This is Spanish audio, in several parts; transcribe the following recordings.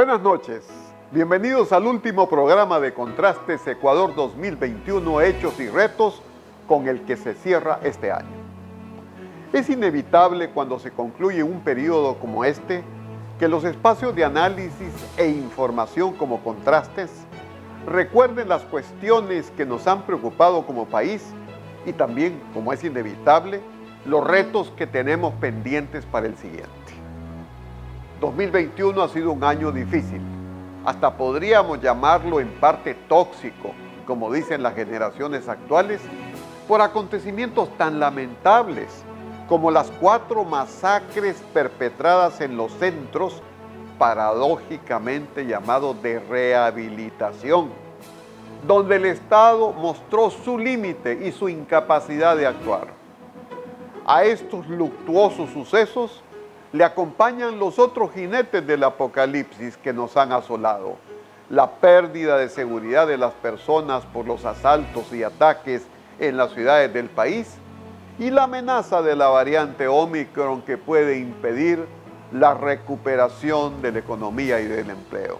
Buenas noches, bienvenidos al último programa de Contrastes Ecuador 2021, Hechos y Retos, con el que se cierra este año. Es inevitable cuando se concluye un periodo como este, que los espacios de análisis e información como Contrastes recuerden las cuestiones que nos han preocupado como país y también, como es inevitable, los retos que tenemos pendientes para el siguiente. 2021 ha sido un año difícil, hasta podríamos llamarlo en parte tóxico, como dicen las generaciones actuales, por acontecimientos tan lamentables como las 4 masacres perpetradas en los centros paradójicamente llamados de rehabilitación, donde el Estado mostró su límite y su incapacidad de actuar. A estos luctuosos sucesos le acompañan los otros jinetes del apocalipsis que nos han asolado: la pérdida de seguridad de las personas por los asaltos y ataques en las ciudades del país y la amenaza de la variante Omicron que puede impedir la recuperación de la economía y del empleo.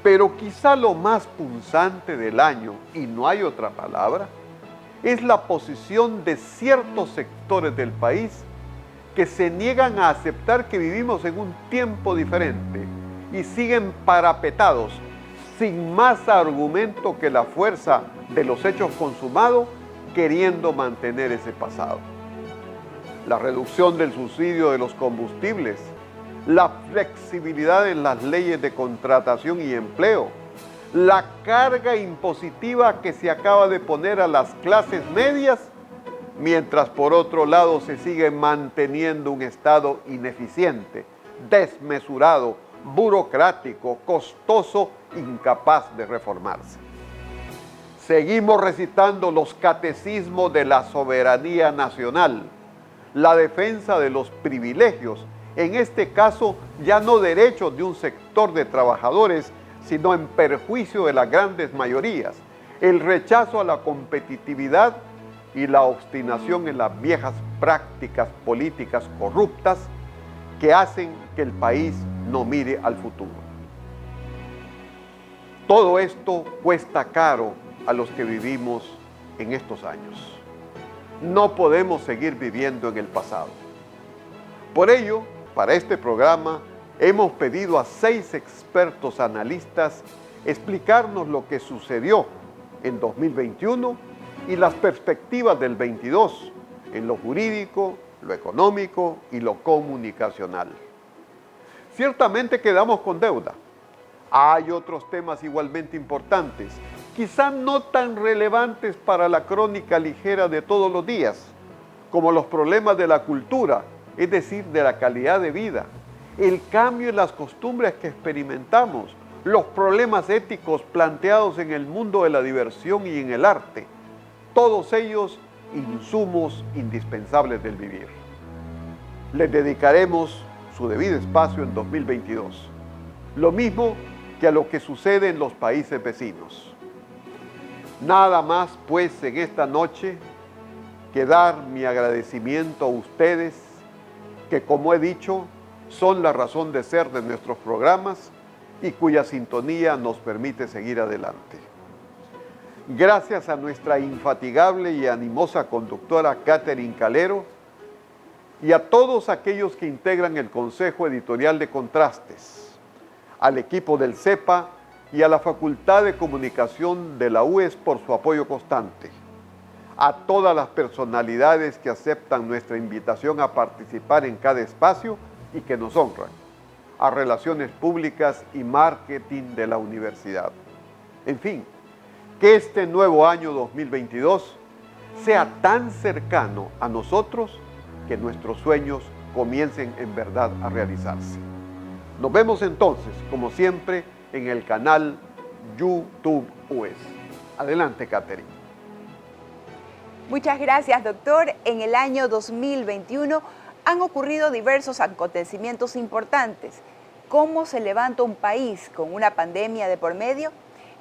Pero quizá lo más punzante del año, y no hay otra palabra, es la posición de ciertos sectores del país que se niegan a aceptar que vivimos en un tiempo diferente y siguen parapetados, sin más argumento que la fuerza de los hechos consumados, queriendo mantener ese pasado. La reducción del subsidio de los combustibles, la flexibilidad en las leyes de contratación y empleo, la carga impositiva que se acaba de poner a las clases medias, mientras por otro lado se sigue manteniendo un Estado ineficiente, desmesurado, burocrático, costoso, incapaz de reformarse. Seguimos recitando los catecismos de la soberanía nacional, la defensa de los privilegios, en este caso ya no derechos de un sector de trabajadores, sino en perjuicio de las grandes mayorías, el rechazo a la competitividad y la obstinación en las viejas prácticas políticas corruptas que hacen que el país no mire al futuro. Todo esto cuesta caro a los que vivimos en estos años. No podemos seguir viviendo en el pasado. Por ello, para este programa, hemos pedido a 6 expertos analistas explicarnos lo que sucedió en 2021 y las perspectivas del 22 en lo jurídico, lo económico y lo comunicacional. Ciertamente quedamos con deuda. Hay otros temas igualmente importantes, quizá no tan relevantes para la crónica ligera de todos los días, como los problemas de la cultura, es decir, de la calidad de vida, el cambio en las costumbres que experimentamos, los problemas éticos planteados en el mundo de la diversión y en el arte, todos ellos insumos indispensables del vivir. Les dedicaremos su debido espacio en 2022, lo mismo que a lo que sucede en los países vecinos. Nada más pues en esta noche que dar mi agradecimiento a ustedes, que como he dicho, son la razón de ser de nuestros programas y cuya sintonía nos permite seguir adelante. Gracias a nuestra infatigable y animosa conductora Catherine Calero y a todos aquellos que integran el Consejo Editorial de Contrastes, al equipo del CEPA y a la Facultad de Comunicación de la UES por su apoyo constante, a todas las personalidades que aceptan nuestra invitación a participar en cada espacio y que nos honran, a Relaciones Públicas y Marketing de la Universidad. En fin, que este nuevo año 2022 sea tan cercano a nosotros que nuestros sueños comiencen en verdad a realizarse. Nos vemos entonces, como siempre, en el canal YouTube UES. Adelante, Catherine. Muchas gracias, doctor. En el año 2021 han ocurrido diversos acontecimientos importantes. ¿Cómo se levanta un país con una pandemia de por medio?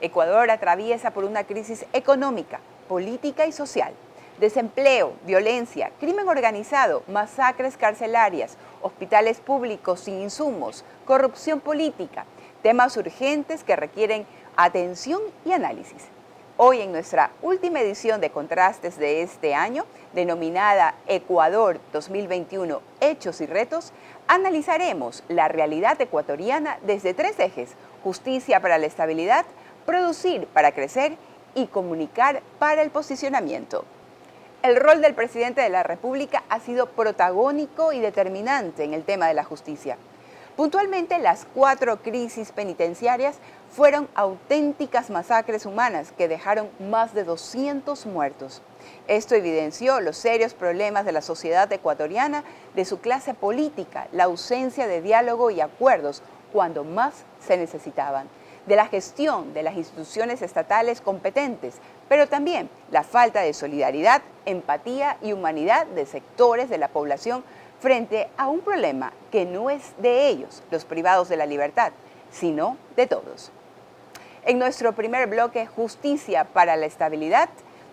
Ecuador atraviesa por una crisis económica, política y social. Desempleo, violencia, crimen organizado, masacres carcelarias, hospitales públicos sin insumos, corrupción política, temas urgentes que requieren atención y análisis. Hoy en nuestra última edición de Contrastes de este año, denominada Ecuador 2021, Hechos y Retos, analizaremos la realidad ecuatoriana desde tres ejes: justicia para la estabilidad, producir para crecer y comunicar para el posicionamiento. El rol del presidente de la República ha sido protagónico y determinante en el tema de la justicia. Puntualmente, las 4 crisis penitenciarias fueron auténticas masacres humanas que dejaron más de 200 muertos. Esto evidenció los serios problemas de la sociedad ecuatoriana, de su clase política, la ausencia de diálogo y acuerdos cuando más se necesitaban, de la gestión de las instituciones estatales competentes, pero también la falta de solidaridad, empatía y humanidad de sectores de la población frente a un problema que no es de ellos, los privados de la libertad, sino de todos. En nuestro primer bloque, Justicia para la Estabilidad,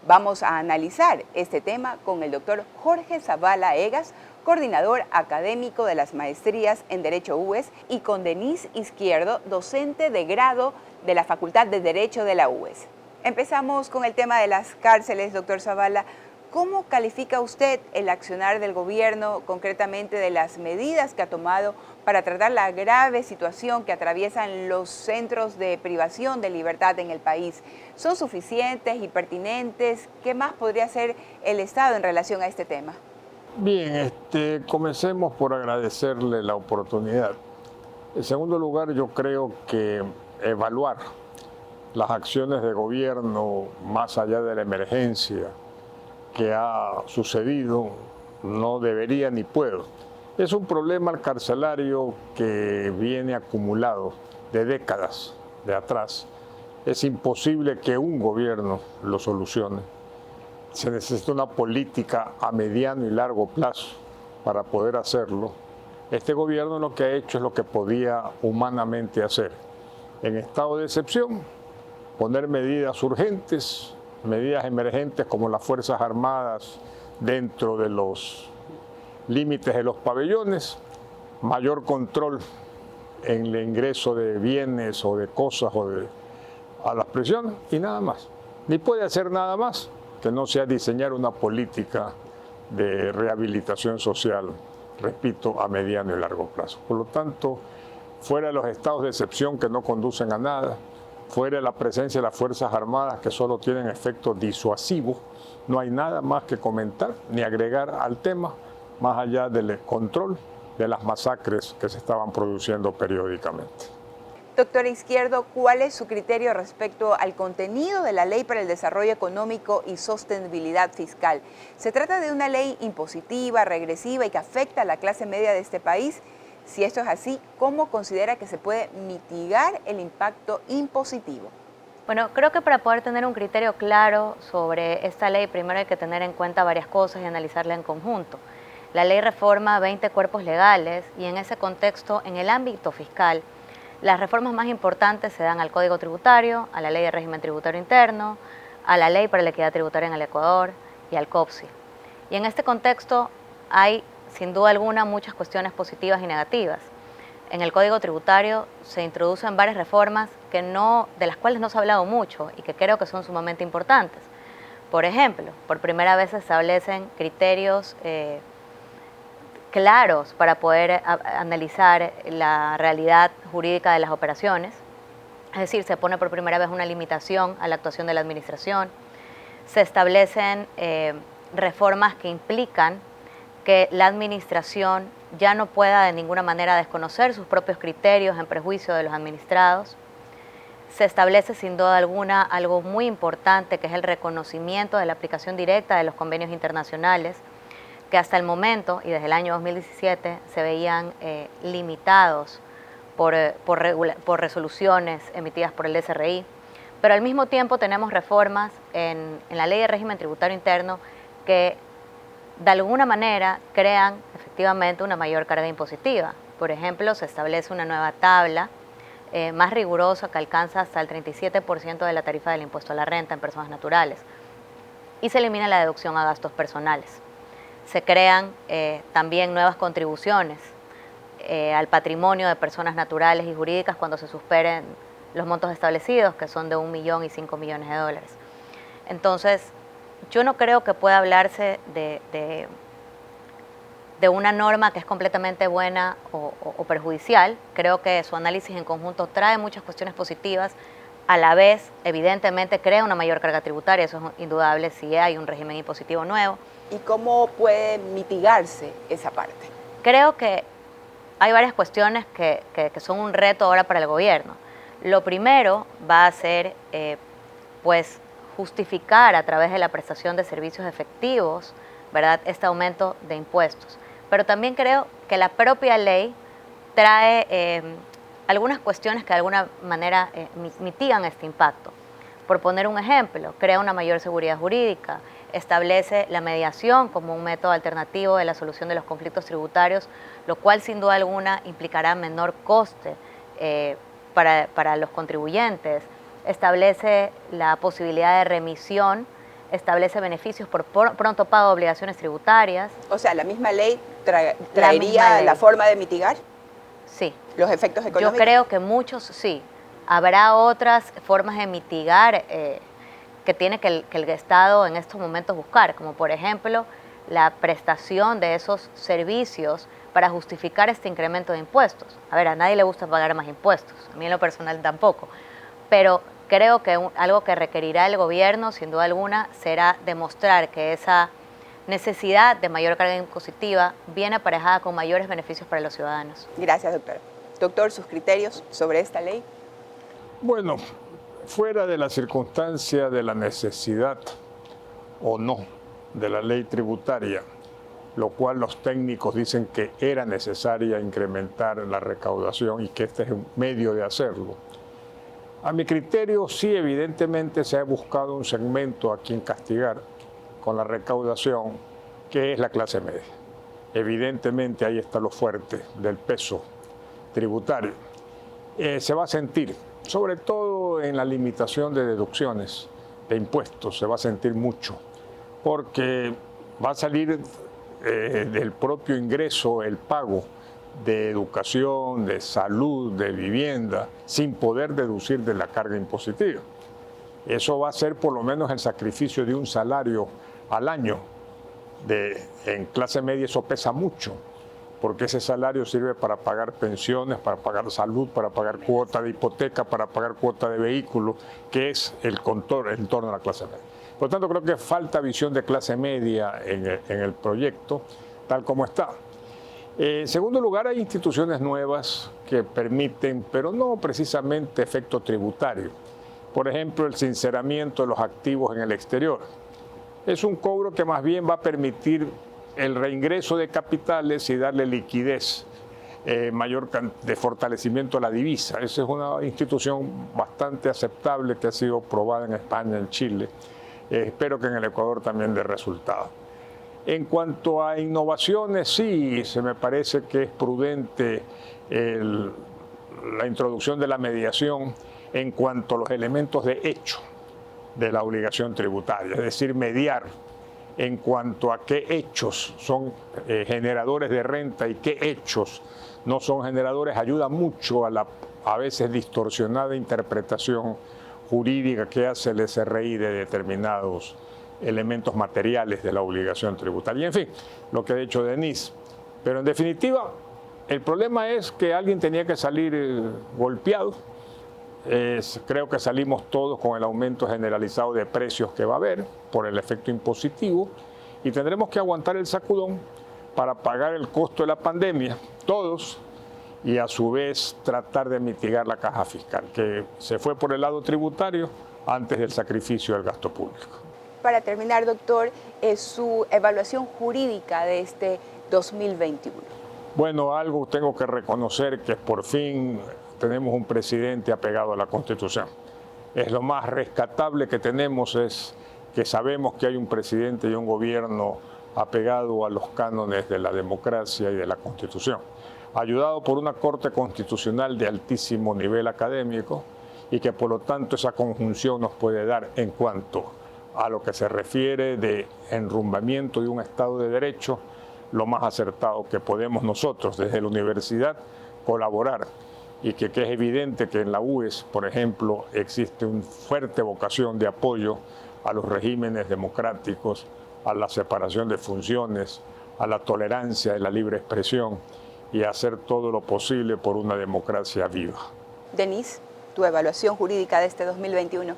vamos a analizar este tema con el doctor Jorge Zavala Egas, coordinador académico de las maestrías en Derecho UES, y con Denise Izquierdo, docente de grado de la Facultad de Derecho de la UES. Empezamos con el tema de las cárceles, doctor Zavala. ¿Cómo califica usted el accionar del gobierno, concretamente de las medidas que ha tomado para tratar la grave situación que atraviesan los centros de privación de libertad en el país? ¿Son suficientes y pertinentes? ¿Qué más podría hacer el Estado en relación a este tema? Bien, comencemos por agradecerle la oportunidad. En segundo lugar, yo creo que evaluar las acciones de gobierno más allá de la emergencia que ha sucedido no debería ni puedo. Es un problema carcelario que viene acumulado de décadas de atrás. Es imposible que un gobierno lo solucione. Se necesita una política a mediano y largo plazo para poder hacerlo. Este gobierno lo que ha hecho es lo que podía humanamente hacer. En estado de excepción, poner medidas urgentes, medidas emergentes como las Fuerzas Armadas dentro de los límites de los pabellones, mayor control en el ingreso de bienes o de cosas a las prisiones y nada más. Ni puede hacer nada más que no sea diseñar una política de rehabilitación social, repito, a mediano y largo plazo. Por lo tanto, fuera de los estados de excepción que no conducen a nada, fuera de la presencia de las Fuerzas Armadas que solo tienen efecto disuasivo, no hay nada más que comentar ni agregar al tema, más allá del control de las masacres que se estaban produciendo periódicamente. Doctor Izquierdo, ¿cuál es su criterio respecto al contenido de la Ley para el Desarrollo Económico y Sostenibilidad Fiscal? ¿Se trata de una ley impositiva, regresiva y que afecta a la clase media de este país? Si esto es así, ¿cómo considera que se puede mitigar el impacto impositivo? Bueno, creo que para poder tener un criterio claro sobre esta ley, primero hay que tener en cuenta varias cosas y analizarla en conjunto. La ley reforma 20 cuerpos legales y en ese contexto, en el ámbito fiscal, las reformas más importantes se dan al Código Tributario, a la Ley de Régimen Tributario Interno, a la Ley para la Equidad Tributaria en el Ecuador y al COPSI. Y en este contexto hay, sin duda alguna, muchas cuestiones positivas y negativas. En el Código Tributario se introducen varias reformas de las cuales no se ha hablado mucho y que creo que son sumamente importantes. Por ejemplo, por primera vez se establecen criterios claros para poder analizar la realidad jurídica de las operaciones. Es decir, se pone por primera vez una limitación a la actuación de la administración. Se establecen reformas que implican que la administración ya no pueda de ninguna manera desconocer sus propios criterios en perjuicio de los administrados. Se establece sin duda alguna algo muy importante, que es el reconocimiento de la aplicación directa de los convenios internacionales, que hasta el momento y desde el año 2017 se veían limitados por resoluciones emitidas por el SRI. Pero al mismo tiempo tenemos reformas en la Ley de Régimen Tributario Interno que de alguna manera crean efectivamente una mayor carga impositiva. Por ejemplo, se establece una nueva tabla más rigurosa que alcanza hasta el 37% de la tarifa del impuesto a la renta en personas naturales. y se elimina la deducción a gastos personales. Se crean también nuevas contribuciones al patrimonio de personas naturales y jurídicas cuando se superen los montos establecidos, que son de 1 millón y 5 millones de dólares. Entonces, yo no creo que pueda hablarse de una norma que es completamente buena o perjudicial. Creo que su análisis en conjunto trae muchas cuestiones positivas. A la vez, evidentemente, crea una mayor carga tributaria, eso es indudable si hay un régimen impositivo nuevo. ¿Y cómo puede mitigarse esa parte? Creo que hay varias cuestiones que son un reto ahora para el gobierno. Lo primero va a ser, pues, justificar a través de la prestación de servicios efectivos, ¿verdad?, este aumento de impuestos. Pero también creo que la propia ley trae algunas cuestiones que de alguna manera mitigan este impacto. Por poner un ejemplo, crea una mayor seguridad jurídica, establece la mediación como un método alternativo de la solución de los conflictos tributarios, lo cual sin duda alguna implicará menor coste para los contribuyentes, establece la posibilidad de remisión, establece beneficios por pronto pago de obligaciones tributarias. O sea, ¿la misma ley traería la forma de mitigar? Sí. ¿Los efectos económicos? Yo creo que muchos sí. Habrá otras formas de mitigar que tiene que el Estado en estos momentos buscar, como por ejemplo la prestación de esos servicios para justificar este incremento de impuestos. A ver, a nadie le gusta pagar más impuestos, a mí en lo personal tampoco, pero creo que algo que requerirá el gobierno, sin duda alguna, será demostrar que esa necesidad de mayor carga impositiva viene aparejada con mayores beneficios para los ciudadanos. Gracias, doctor. Doctor, ¿sus criterios sobre esta ley? Bueno, fuera de la circunstancia de la necesidad o no de la ley tributaria, lo cual los técnicos dicen que era necesaria incrementar la recaudación y que este es un medio de hacerlo. A mi criterio, sí, evidentemente se ha buscado un segmento a quien castigar con la recaudación, que es la clase media. Evidentemente ahí está lo fuerte del peso tributario. Se va a sentir, sobre todo en la limitación de deducciones de impuestos, se va a sentir mucho, porque va a salir del propio ingreso el pago de educación, de salud, de vivienda, sin poder deducir de la carga impositiva. Eso va a ser por lo menos el sacrificio de un salario al año. En clase media eso pesa mucho, porque ese salario sirve para pagar pensiones, para pagar salud, para pagar cuota de hipoteca, para pagar cuota de vehículo, que es el entorno de la clase media. Por lo tanto, creo que falta visión de clase media en el proyecto, tal como está. En segundo lugar, hay instituciones nuevas que permiten, pero no precisamente efecto tributario. Por ejemplo, el sinceramiento de los activos en el exterior. Es un cobro que más bien va a permitir el reingreso de capitales y darle liquidez mayor de fortalecimiento a la divisa. Esa es una institución bastante aceptable que ha sido probada en España, en Chile. Espero que en el Ecuador también dé resultado. En cuanto a innovaciones, sí, se me parece que es prudente la introducción de la mediación en cuanto a los elementos de hecho de la obligación tributaria, es decir, mediar en cuanto a qué hechos son generadores de renta y qué hechos no son generadores, ayuda mucho a la a veces distorsionada interpretación jurídica que hace el SRI de determinados elementos materiales de la obligación tributaria. Y en fin, lo que ha dicho Denise. Pero en definitiva, el problema es que alguien tenía que salir golpeado. Creo que salimos todos con el aumento generalizado de precios que va a haber por el efecto impositivo y tendremos que aguantar el sacudón para pagar el costo de la pandemia, todos, y a su vez tratar de mitigar la caja fiscal, que se fue por el lado tributario antes del sacrificio del gasto público. Para terminar, doctor, su evaluación jurídica de este 2021. Bueno, algo tengo que reconocer, que por fin tenemos un presidente apegado a la Constitución. Es lo más rescatable que tenemos, es que sabemos que hay un presidente y un gobierno apegado a los cánones de la democracia y de la Constitución, ayudado por una Corte Constitucional de altísimo nivel académico y que por lo tanto esa conjunción nos puede dar en cuanto a lo que se refiere de enrumbamiento de un Estado de Derecho, lo más acertado que podemos nosotros desde la universidad colaborar, y que es evidente que en la UES, por ejemplo, existe una fuerte vocación de apoyo a los regímenes democráticos, a la separación de funciones, a la tolerancia y la libre expresión, y a hacer todo lo posible por una democracia viva. Denise, tu evaluación jurídica de este 2021.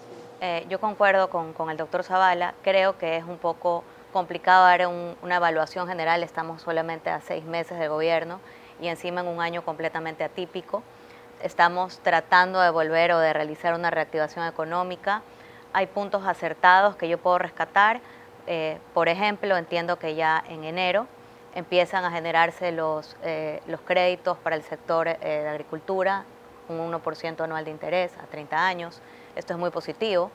Yo concuerdo con el doctor Zavala. Creo que es un poco complicado dar una evaluación general. Estamos solamente a 6 meses de gobierno y encima en un año completamente atípico. Estamos tratando de volver o de realizar una reactivación económica. Hay puntos acertados que yo puedo rescatar. Por ejemplo, entiendo que ya en enero empiezan a generarse los créditos para el sector de agricultura, un 1% anual de interés a 30 años. Esto es muy positivo.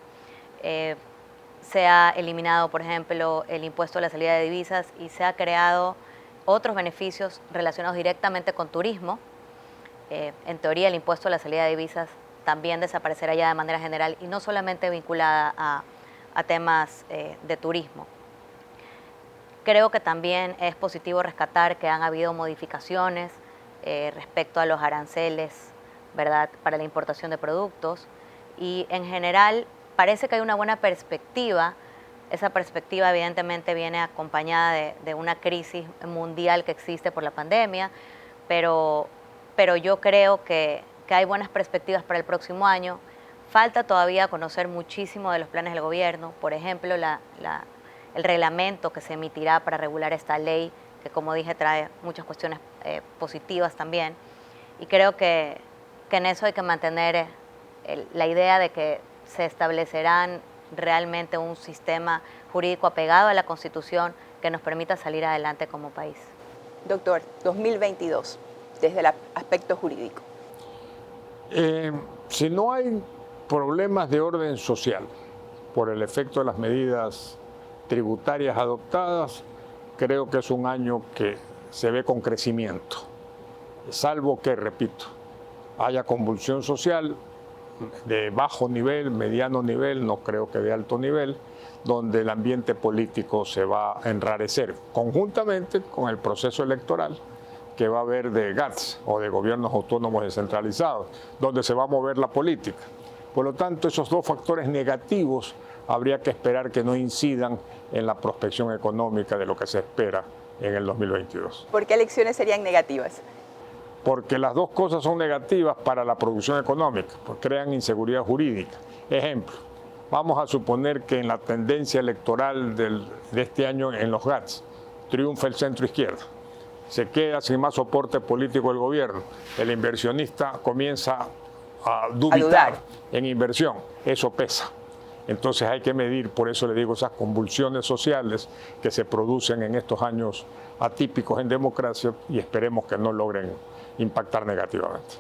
Se ha eliminado, por ejemplo, el impuesto a la salida de divisas y se ha creado otros beneficios relacionados directamente con turismo. En teoría, el impuesto a la salida de divisas también desaparecerá ya de manera general y no solamente vinculada a temas de turismo. Creo que también es positivo rescatar que han habido modificaciones respecto a los aranceles, ¿verdad?, para la importación de productos, y en general parece que hay una buena perspectiva. Esa perspectiva evidentemente viene acompañada de una crisis mundial que existe por la pandemia, pero yo creo que hay buenas perspectivas para el próximo año. Falta todavía conocer muchísimo de los planes del gobierno, por ejemplo, el reglamento que se emitirá para regular esta ley, que como dije trae muchas cuestiones positivas también, y creo que en eso hay que mantener la idea de que se establecerán realmente un sistema jurídico apegado a la Constitución que nos permita salir adelante como país. Doctor, 2022, desde el aspecto jurídico. Si no hay problemas de orden social por el efecto de las medidas tributarias adoptadas, creo que es un año que se ve con crecimiento, salvo que, repito, haya convulsión social de bajo nivel, mediano nivel, no creo que de alto nivel, donde el ambiente político se va a enrarecer, conjuntamente con el proceso electoral que va a haber de GATS o de gobiernos autónomos descentralizados, donde se va a mover la política. Por lo tanto, esos dos factores negativos habría que esperar que no incidan en la prospección económica de lo que se espera en el 2022. ¿Por qué elecciones serían negativas? Porque las dos cosas son negativas para la producción económica, porque crean inseguridad jurídica. Ejemplo, vamos a suponer que en la tendencia electoral de este año en los GATS triunfa el centro izquierda. Se queda sin más soporte político el gobierno. El inversionista comienza a dudar en inversión. Eso pesa. Entonces hay que medir, por eso le digo, esas convulsiones sociales que se producen en estos años atípicos en democracia y esperemos que no logren impactar negativamente.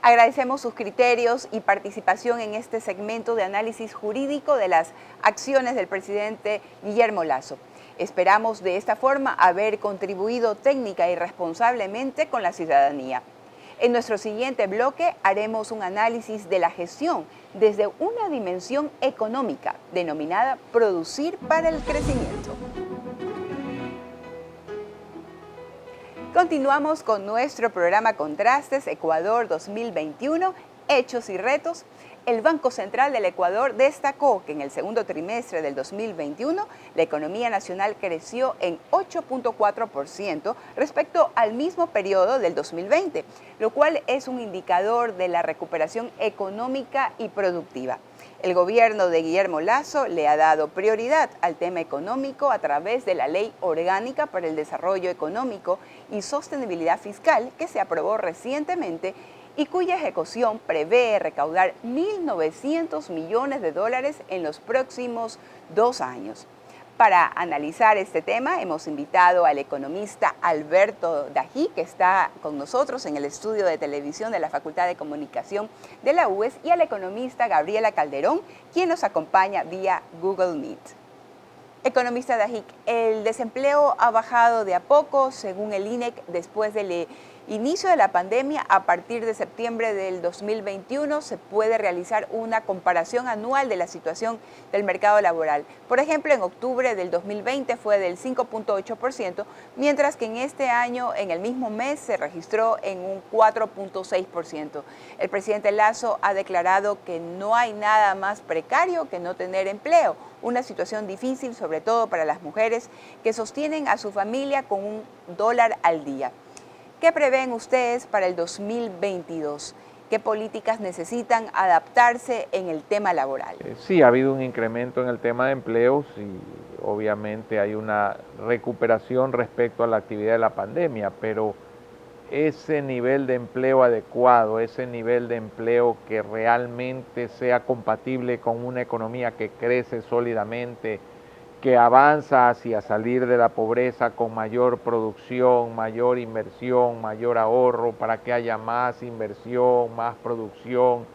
Agradecemos sus criterios y participación en este segmento de análisis jurídico de las acciones del presidente Guillermo Lasso. Esperamos de esta forma haber contribuido técnica y responsablemente con la ciudadanía. En nuestro siguiente bloque haremos un análisis de la gestión desde una dimensión económica denominada Producir para el Crecimiento. Continuamos con nuestro programa Contrastes Ecuador 2021, Hechos y Retos. El Banco Central del Ecuador destacó que en el segundo trimestre del 2021 la economía nacional creció en 8.4% respecto al mismo periodo del 2020, lo cual es un indicador de la recuperación económica y productiva. El gobierno de Guillermo Lasso le ha dado prioridad al tema económico a través de la Ley Orgánica para el Desarrollo Económico y Sostenibilidad Fiscal que se aprobó recientemente y cuya ejecución prevé recaudar 1.900 millones de dólares en los próximos 2 años. Para analizar este tema hemos invitado al economista Alberto Dají, que está con nosotros en el estudio de televisión de la Facultad de Comunicación de la UES, y al economista Gabriela Calderón, quien nos acompaña vía Google Meet. Economista Dají, el desempleo ha bajado de a poco según el INEC después del inicio de la pandemia, a partir de septiembre del 2021 se puede realizar una comparación anual de la situación del mercado laboral. Por ejemplo, en octubre del 2020 fue del 5.8%, mientras que en este año, en el mismo mes, se registró en un 4.6%. El presidente Lasso ha declarado que no hay nada más precario que no tener empleo, una situación difícil sobre todo para las mujeres que sostienen a su familia con $1 al día. ¿Qué prevén ustedes para el 2022? ¿Qué políticas necesitan adaptarse en el tema laboral? Sí, ha habido un incremento en el tema de empleos y obviamente hay una recuperación respecto a la actividad de la pandemia, pero ese nivel de empleo adecuado, ese nivel de empleo que realmente sea compatible con una economía que crece sólidamente, que avanza hacia salir de la pobreza con mayor producción, mayor inversión, mayor ahorro, para que haya más inversión, más producción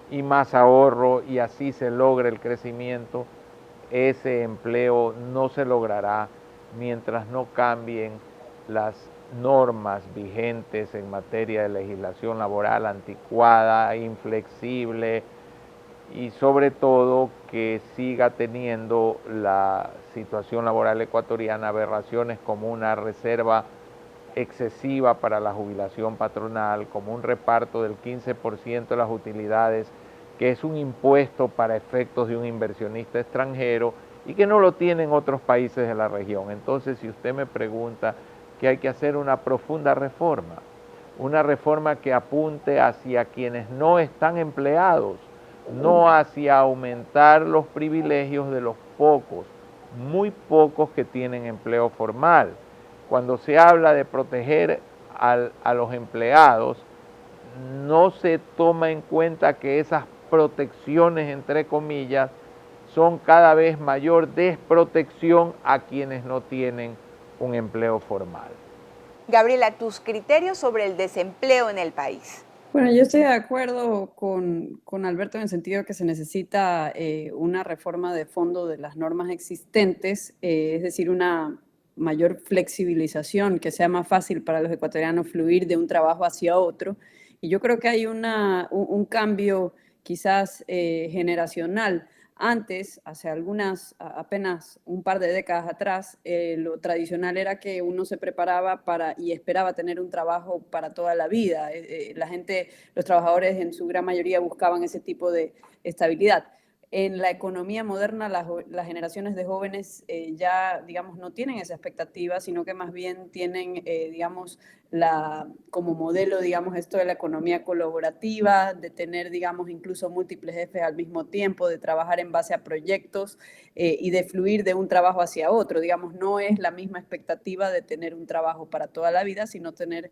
y más ahorro y así se logre el crecimiento, ese empleo no se logrará mientras no cambien las normas vigentes en materia de legislación laboral anticuada, inflexible y sobre todo que siga teniendo la situación laboral ecuatoriana aberraciones como una reserva excesiva para la jubilación patronal, como un reparto del 15% de las utilidades, que es un impuesto para efectos de un inversionista extranjero y que no lo tienen otros países de la región. Entonces, si usted me pregunta que hay que hacer una profunda reforma, una reforma que apunte hacia quienes no están empleados, no hacia aumentar los privilegios de los pocos, muy pocos que tienen empleo formal. Cuando se habla de proteger a los empleados, no se toma en cuenta que esas protecciones, entre comillas, son cada vez mayor desprotección a quienes no tienen un empleo formal. Gabriela, tus criterios sobre el desempleo en el país. Bueno, yo estoy de acuerdo con Alberto en el sentido que se necesita una reforma de fondo de las normas existentes, es decir, una mayor flexibilización, que sea más fácil para los ecuatorianos fluir de un trabajo hacia otro. Y yo creo que hay un cambio quizás generacional. Antes, hace apenas un par de décadas atrás, lo tradicional era que uno se preparaba y esperaba tener un trabajo para toda la vida. Los trabajadores en su gran mayoría buscaban ese tipo de estabilidad. En la economía moderna, las generaciones de jóvenes ya, digamos, no tienen esa expectativa, sino que más bien tienen, digamos, como modelo, digamos, esto de la economía colaborativa, de tener, digamos, incluso múltiples jefes al mismo tiempo, de trabajar en base a proyectos y de fluir de un trabajo hacia otro. Digamos, no es la misma expectativa de tener un trabajo para toda la vida, sino tener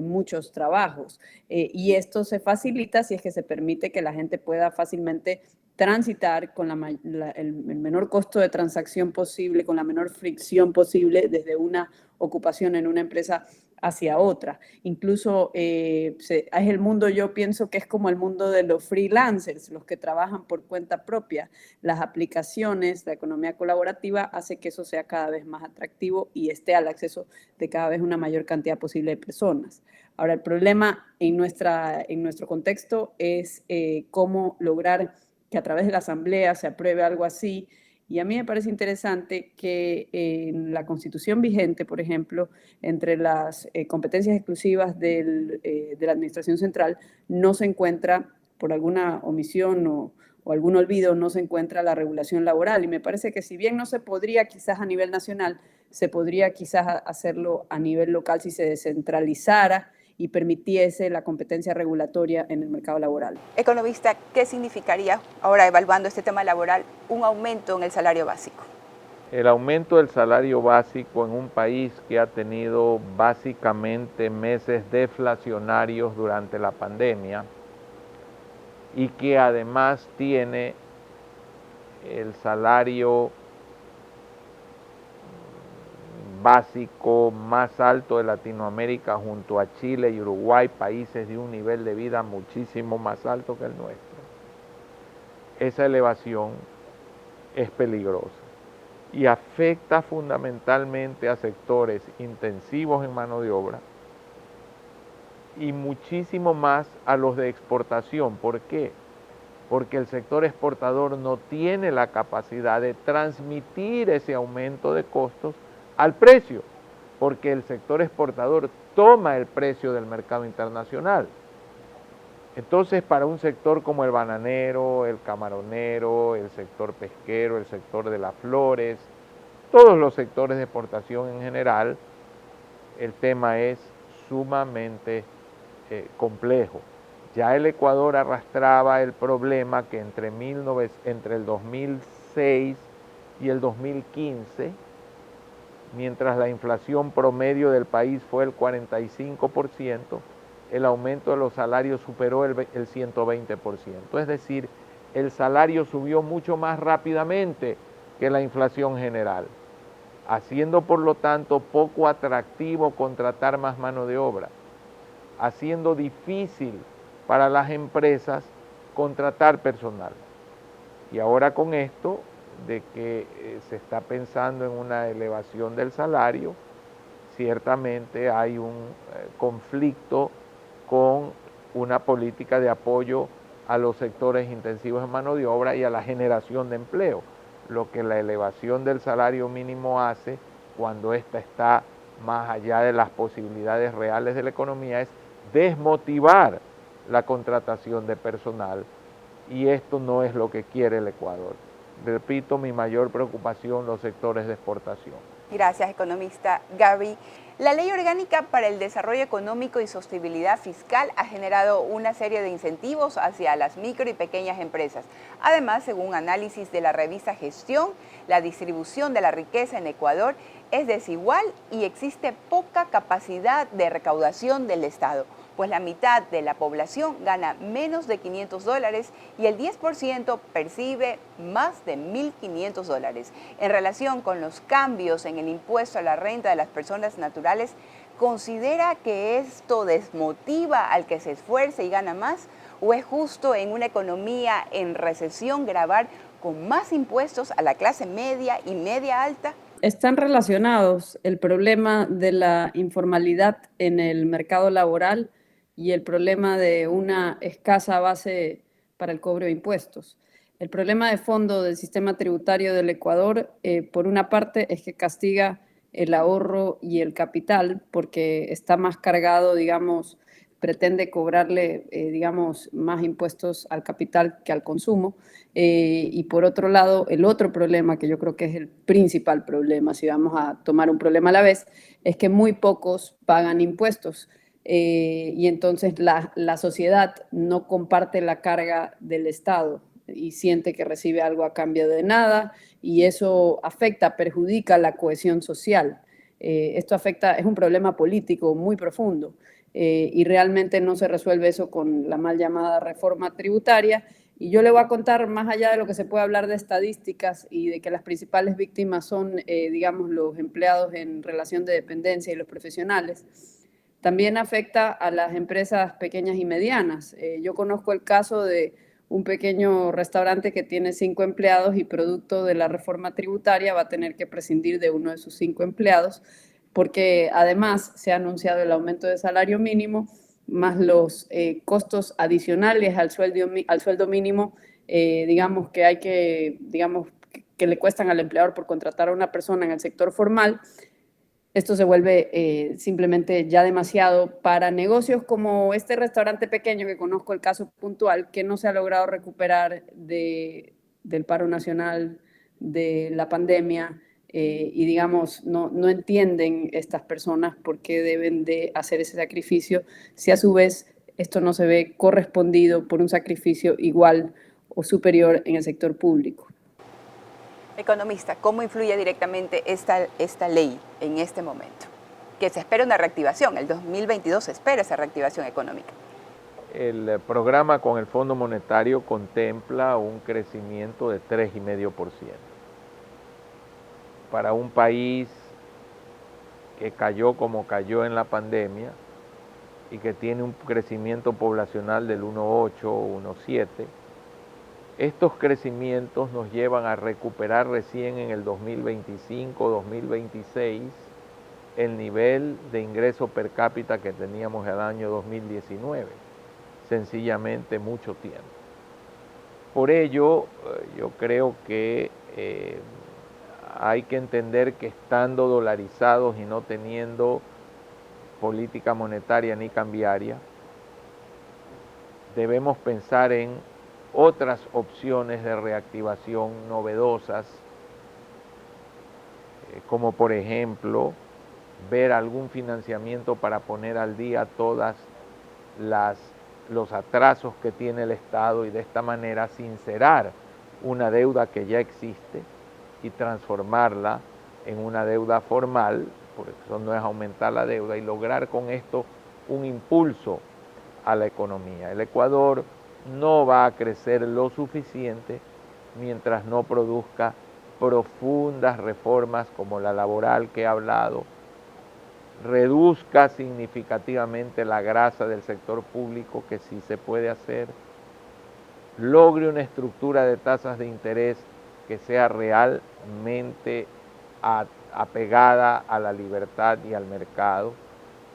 muchos trabajos. Y esto se facilita si es que se permite que la gente pueda fácilmente transitar con el menor costo de transacción posible, con la menor fricción posible desde una ocupación en una empresa hacia otra. Incluso es el mundo, yo pienso que es como el mundo de los freelancers, los que trabajan por cuenta propia. Las aplicaciones, la economía colaborativa hace que eso sea cada vez más atractivo y esté al acceso de cada vez una mayor cantidad posible de personas. Ahora, el problema en nuestro contexto es cómo lograr que a través de la Asamblea se apruebe algo así. Y a mí me parece interesante que en la Constitución vigente, por ejemplo, entre las competencias exclusivas de la Administración Central, no se encuentra, por alguna omisión o algún olvido, no se encuentra la regulación laboral. Y me parece que si bien no se podría quizás a nivel nacional, se podría quizás hacerlo a nivel local si se descentralizara y permitiese la competencia regulatoria en el mercado laboral. Economista, ¿qué significaría, ahora evaluando este tema laboral, un aumento en el salario básico? El aumento del salario básico en un país que ha tenido básicamente meses deflacionarios durante la pandemia y que además tiene el salario básico más alto de Latinoamérica junto a Chile y Uruguay, países de un nivel de vida muchísimo más alto que el nuestro. Esa elevación es peligrosa y afecta fundamentalmente a sectores intensivos en mano de obra, y muchísimo más a los de exportación. ¿Por qué? Porque el sector exportador no tiene la capacidad de transmitir ese aumento de costos al precio, porque el sector exportador toma el precio del mercado internacional. Entonces, para un sector como el bananero, el camaronero, el sector pesquero, el sector de las flores, todos los sectores de exportación en general, el tema es sumamente complejo. Ya el Ecuador arrastraba el problema que entre el 2006 y el 2015, mientras la inflación promedio del país fue el 45%, el aumento de los salarios superó el 120%. Es decir, el salario subió mucho más rápidamente que la inflación general, haciendo por lo tanto poco atractivo contratar más mano de obra, haciendo difícil para las empresas contratar personal. Y ahora con esto de que se está pensando en una elevación del salario, ciertamente hay un conflicto con una política de apoyo a los sectores intensivos en mano de obra y a la generación de empleo. Lo que la elevación del salario mínimo hace cuando ésta está más allá de las posibilidades reales de la economía es desmotivar la contratación de personal, y esto no es lo que quiere el Ecuador. Repito, mi mayor preocupación, los sectores de exportación. Gracias, economista Gaby. La Ley Orgánica para el Desarrollo Económico y Sostenibilidad Fiscal ha generado una serie de incentivos hacia las micro y pequeñas empresas. Además, según análisis de la revista Gestión, la distribución de la riqueza en Ecuador es desigual y existe poca capacidad de recaudación del Estado, pues la mitad de la población gana menos de $500 y el 10% percibe más de $1.500. En relación con los cambios en el impuesto a la renta de las personas naturales, ¿considera que esto desmotiva al que se esfuerce y gana más? ¿O es justo en una economía en recesión gravar con más impuestos a la clase media y media alta? Están relacionados el problema de la informalidad en el mercado laboral y el problema de una escasa base para el cobro de impuestos. El problema de fondo del sistema tributario del Ecuador, por una parte, es que castiga el ahorro y el capital porque está más cargado, digamos, pretende cobrarle, digamos, más impuestos al capital que al consumo. Y por otro lado, el otro problema, que yo creo que es el principal problema, si vamos a tomar un problema a la vez, es que muy pocos pagan impuestos. Y entonces la sociedad no comparte la carga del Estado y siente que recibe algo a cambio de nada, y eso afecta, perjudica la cohesión social. Esto afecta, es un problema político muy profundo. Y realmente no se resuelve eso con la mal llamada reforma tributaria. Y yo le voy a contar, más allá de lo que se puede hablar de estadísticas y de que las principales víctimas son, digamos, los empleados en relación de dependencia y los profesionales, también afecta a las empresas pequeñas y medianas. Yo conozco el caso de un pequeño restaurante que tiene 5 empleados y producto de la reforma tributaria va a tener que prescindir de uno de sus 5 empleados, porque además se ha anunciado el aumento de salario mínimo, más los costos adicionales al sueldo mínimo, digamos, que hay que, digamos, que le cuestan al empleador por contratar a una persona en el sector formal. Esto se vuelve simplemente ya demasiado para negocios como este restaurante pequeño, que conozco el caso puntual, que no se ha logrado recuperar del paro nacional, de la pandemia, y digamos, no entienden estas personas por qué deben de hacer ese sacrificio, si a su vez esto no se ve correspondido por un sacrificio igual o superior en el sector público. Economista, ¿cómo influye directamente esta ley en este momento? Que se espera una reactivación, el 2022 se espera esa reactivación económica. El programa con el Fondo Monetario contempla un crecimiento de 3,5%. Para un país que cayó como cayó en la pandemia y que tiene un crecimiento poblacional del 1,8 o 1,7, estos crecimientos nos llevan a recuperar recién en el 2025, 2026, el nivel de ingreso per cápita que teníamos el año 2019, sencillamente mucho tiempo. Por ello, yo creo que hay que entender que estando dolarizados y no teniendo política monetaria ni cambiaria, debemos pensar en otras opciones de reactivación novedosas, como por ejemplo ver algún financiamiento para poner al día todas los atrasos que tiene el Estado y de esta manera sincerar una deuda que ya existe y transformarla en una deuda formal, porque eso no es aumentar la deuda, y lograr con esto un impulso a la economía. El Ecuador no va a crecer lo suficiente mientras no produzca profundas reformas como la laboral que he hablado, reduzca significativamente la grasa del sector público, que sí se puede hacer, logre una estructura de tasas de interés que sea realmente apegada a la libertad y al mercado,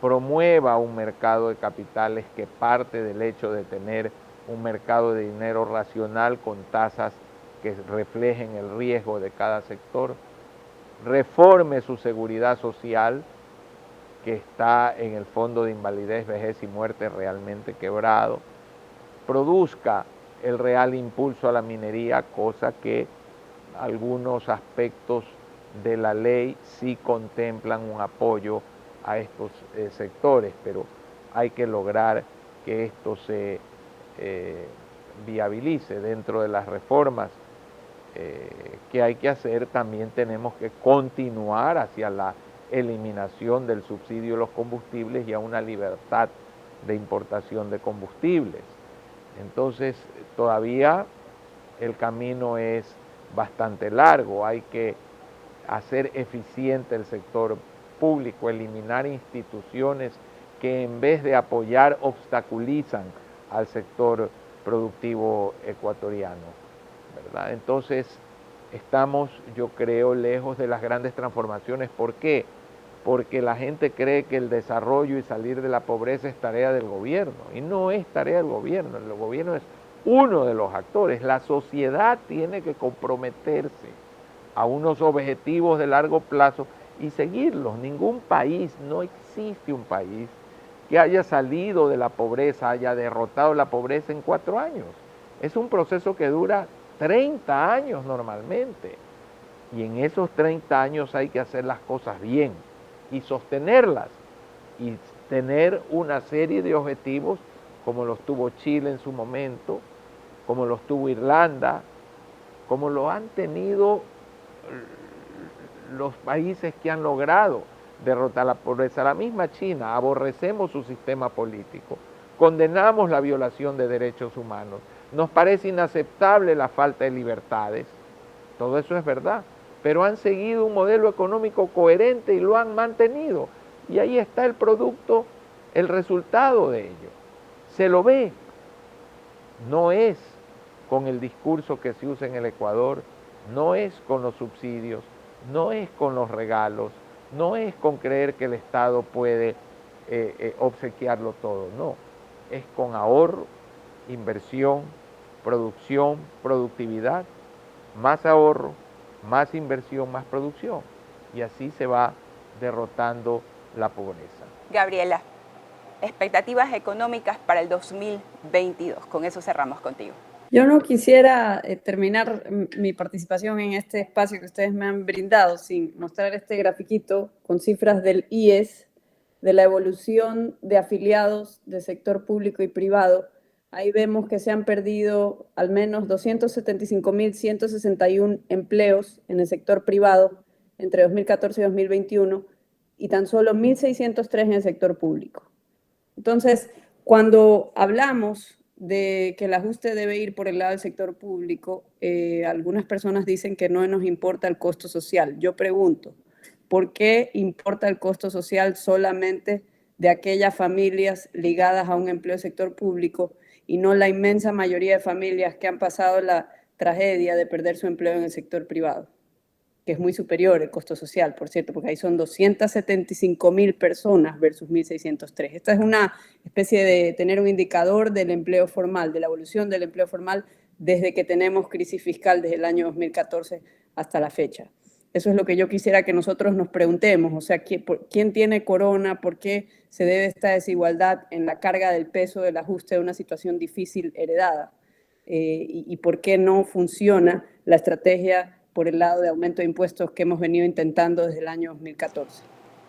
promueva un mercado de capitales que parte del hecho de tener un mercado de dinero racional con tasas que reflejen el riesgo de cada sector, reforme su seguridad social, que está en el Fondo de Invalidez, Vejez y Muerte realmente quebrado, produzca el real impulso a la minería, cosa que algunos aspectos de la ley sí contemplan un apoyo a estos sectores, pero hay que lograr que esto se viabilice dentro de las reformas que hay que hacer. También tenemos que continuar hacia la eliminación del subsidio de los combustibles y a una libertad de importación de combustibles. Entonces, todavía el camino es bastante largo, hay que hacer eficiente el sector público, eliminar instituciones que en vez de apoyar obstaculizan al sector productivo ecuatoriano, ¿verdad? Entonces, estamos, yo creo, lejos de las grandes transformaciones. ¿Por qué? Porque la gente cree que el desarrollo y salir de la pobreza es tarea del gobierno, y no es tarea del gobierno. El gobierno es uno de los actores. La sociedad tiene que comprometerse a unos objetivos de largo plazo y seguirlos. Ningún país, no existe un país que haya salido de la pobreza, haya derrotado la pobreza en 4 años. Es un proceso que dura 30 años normalmente, y en esos 30 años hay que hacer las cosas bien y sostenerlas y tener una serie de objetivos como los tuvo Chile en su momento, como los tuvo Irlanda, como lo han tenido los países que han logrado derrotar la pobreza. La misma China, aborrecemos su sistema político, condenamos la violación de derechos humanos, nos parece inaceptable la falta de libertades, todo eso es verdad, pero han seguido un modelo económico coherente y lo han mantenido, y ahí está el producto, el resultado de ello, se lo ve. No es con el discurso que se usa en el Ecuador, no es con los subsidios, no es con los regalos, no es con creer que el Estado puede obsequiarlo todo, no, es con ahorro, inversión, producción, productividad, más ahorro, más inversión, más producción, y así se va derrotando la pobreza. Gabriela, expectativas económicas para el 2022. Con eso cerramos contigo. Yo no quisiera terminar mi participación en este espacio que ustedes me han brindado sin mostrar este grafiquito con cifras del IES, de la evolución de afiliados del sector público y privado. Ahí vemos que se han perdido al menos 275.161 empleos en el sector privado entre 2014 y 2021 y tan solo 1.603 en el sector público. Entonces, cuando hablamos de que el ajuste debe ir por el lado del sector público, algunas personas dicen que no nos importa el costo social. Yo pregunto, ¿por qué importa el costo social solamente de aquellas familias ligadas a un empleo del sector público y no la inmensa mayoría de familias que han pasado la tragedia de perder su empleo en el sector privado? que es muy superior el costo social, por cierto, porque ahí son 275.000 personas versus 1.603. Esta es una especie de tener un indicador del empleo formal, de la evolución del empleo formal desde que tenemos crisis fiscal desde el año 2014 hasta la fecha. Eso es lo que yo quisiera que nosotros nos preguntemos, o sea, ¿quién tiene corona? ¿Por qué se debe esta desigualdad en la carga del peso del ajuste de una situación difícil heredada? Y por qué no funciona la estrategia por el lado de aumento de impuestos que hemos venido intentando desde el año 2014.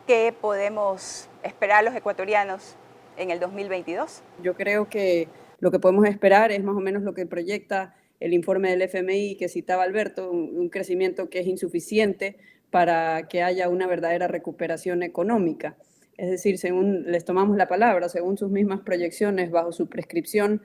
¿Qué podemos esperar los ecuatorianos en el 2022? Yo creo que lo que podemos esperar es más o menos lo que proyecta el informe del FMI que citaba Alberto, un crecimiento que es insuficiente para que haya una verdadera recuperación económica. Es decir, según les tomamos la palabra, según sus mismas proyecciones, bajo su prescripción,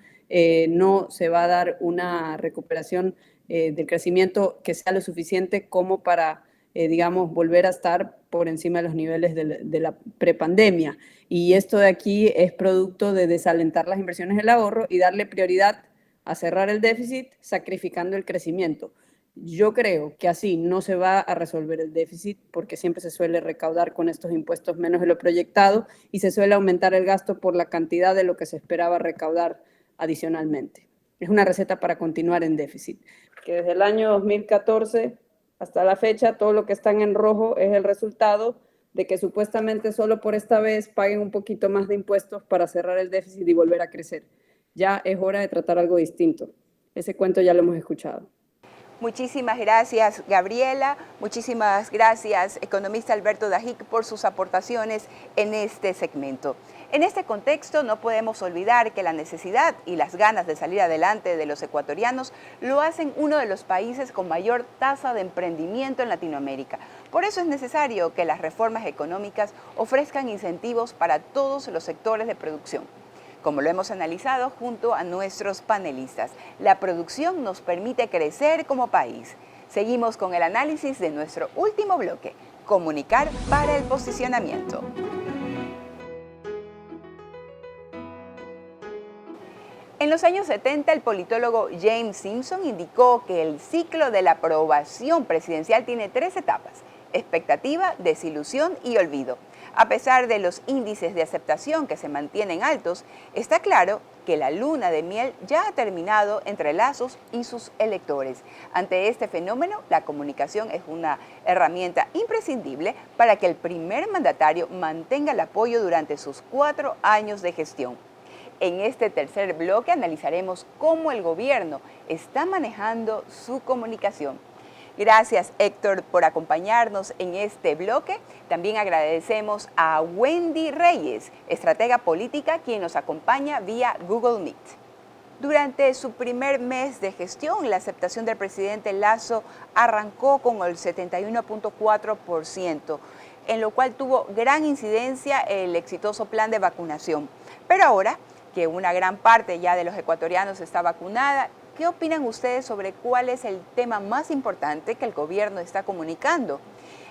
no se va a dar una recuperación del crecimiento que sea lo suficiente como para, digamos, volver a estar por encima de los niveles de la prepandemia. Y esto de aquí es producto de desalentar las inversiones del ahorro y darle prioridad a cerrar el déficit sacrificando el crecimiento. Yo creo que así no se va a resolver el déficit porque siempre se suele recaudar con estos impuestos menos de lo proyectado y se suele aumentar el gasto por la cantidad de lo que se esperaba recaudar adicionalmente. Es una receta para continuar en déficit. Que desde el año 2014 hasta la fecha todo lo que está en rojo es el resultado de que supuestamente solo por esta vez paguen un poquito más de impuestos para cerrar el déficit y volver a crecer. Ya es hora de tratar algo distinto. Ese cuento ya lo hemos escuchado. Muchísimas gracias, Gabriela. Muchísimas gracias, economista Alberto Dajic, por sus aportaciones en este segmento. En este contexto, no podemos olvidar que la necesidad y las ganas de salir adelante de los ecuatorianos lo hacen uno de los países con mayor tasa de emprendimiento en Latinoamérica. Por eso es necesario que las reformas económicas ofrezcan incentivos para todos los sectores de producción. Como lo hemos analizado junto a nuestros panelistas, la producción nos permite crecer como país. Seguimos con el análisis de nuestro último bloque, comunicar para el posicionamiento. En los años 70, el politólogo James Simpson indicó que el ciclo de la aprobación presidencial tiene 3 etapas: expectativa, desilusión y olvido. A pesar de los índices de aceptación que se mantienen altos, está claro que la luna de miel ya ha terminado entre Lazos y sus electores. Ante este fenómeno, la comunicación es una herramienta imprescindible para que el primer mandatario mantenga el apoyo durante sus 4 años de gestión. En este tercer bloque analizaremos cómo el gobierno está manejando su comunicación. Gracias, Héctor, por acompañarnos en este bloque. También agradecemos a Wendy Reyes, estratega política, quien nos acompaña vía Google Meet. Durante su primer mes de gestión, la aceptación del presidente Lasso arrancó con el 71.4%, en lo cual tuvo gran incidencia el exitoso plan de vacunación. Pero ahora que una gran parte ya de los ecuatorianos está vacunada, ¿qué opinan ustedes sobre cuál es el tema más importante que el gobierno está comunicando?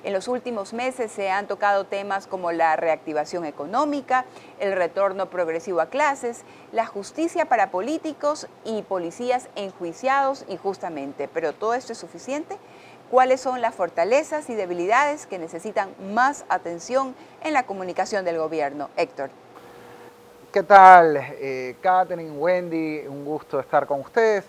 En los últimos meses se han tocado temas como la reactivación económica, el retorno progresivo a clases, la justicia para políticos y policías enjuiciados injustamente. ¿Pero todo esto es suficiente? ¿Cuáles son las fortalezas y debilidades que necesitan más atención en la comunicación del gobierno? Héctor. ¿Qué tal, Catherine, Wendy? Un gusto estar con ustedes.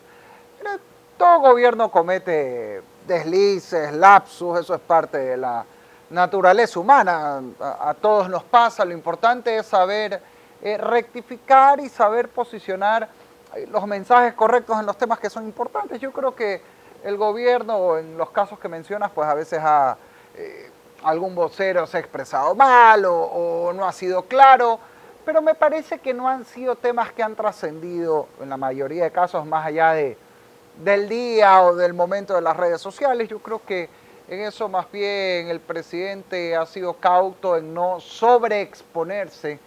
Todo gobierno comete deslices, lapsus, eso es parte de la naturaleza humana. A todos nos pasa. Lo importante es saber rectificar y saber posicionar los mensajes correctos en los temas que son importantes. Yo creo que el gobierno, en los casos que mencionas, pues a veces algún vocero se ha expresado mal o no ha sido claro. Pero me parece que no han sido temas que han trascendido en la mayoría de casos más allá del día o del momento de las redes sociales. Yo creo que en eso más bien el presidente ha sido cauto en no sobreexponerse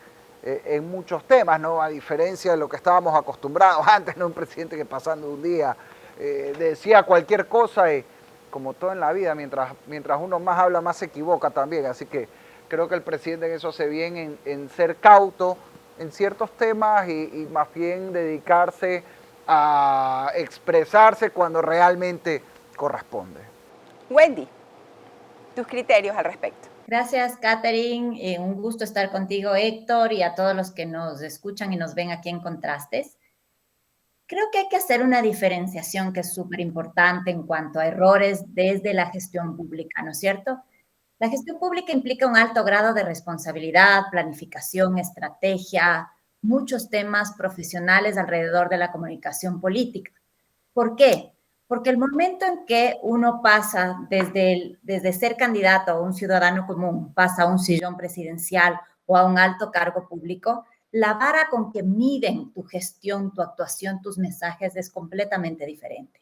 en muchos temas, ¿no? A diferencia de lo que estábamos acostumbrados antes, ¿no? Un presidente que pasando un día decía cualquier cosa y como todo en la vida, mientras uno más habla más se equivoca también, así que creo que el presidente en eso hace bien en ser cauto en ciertos temas y más bien dedicarse a expresarse cuando realmente corresponde. Wendy. tus criterios al respecto. Gracias, Catherine. Un gusto estar contigo, Héctor, y a todos los que nos escuchan y nos ven aquí en Contrastes. Creo que hay que hacer una diferenciación que es súper importante en cuanto a errores desde la gestión pública, ¿no es cierto? La gestión pública implica un alto grado de responsabilidad, planificación, estrategia, muchos temas profesionales alrededor de la comunicación política. ¿Por qué? Porque el momento en que uno pasa desde ser candidato a un ciudadano común, pasa a un sillón presidencial o a un alto cargo público, la vara con que miden tu gestión, tu actuación, tus mensajes es completamente diferente.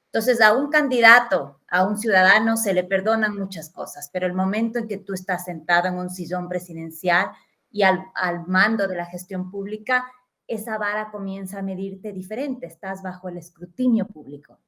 Entonces, a un candidato, a un ciudadano, se le perdonan muchas cosas, pero el momento en que tú estás sentado en un sillón presidencial y al mando de la gestión pública, esa vara comienza a medirte diferente, estás bajo el escrutinio público.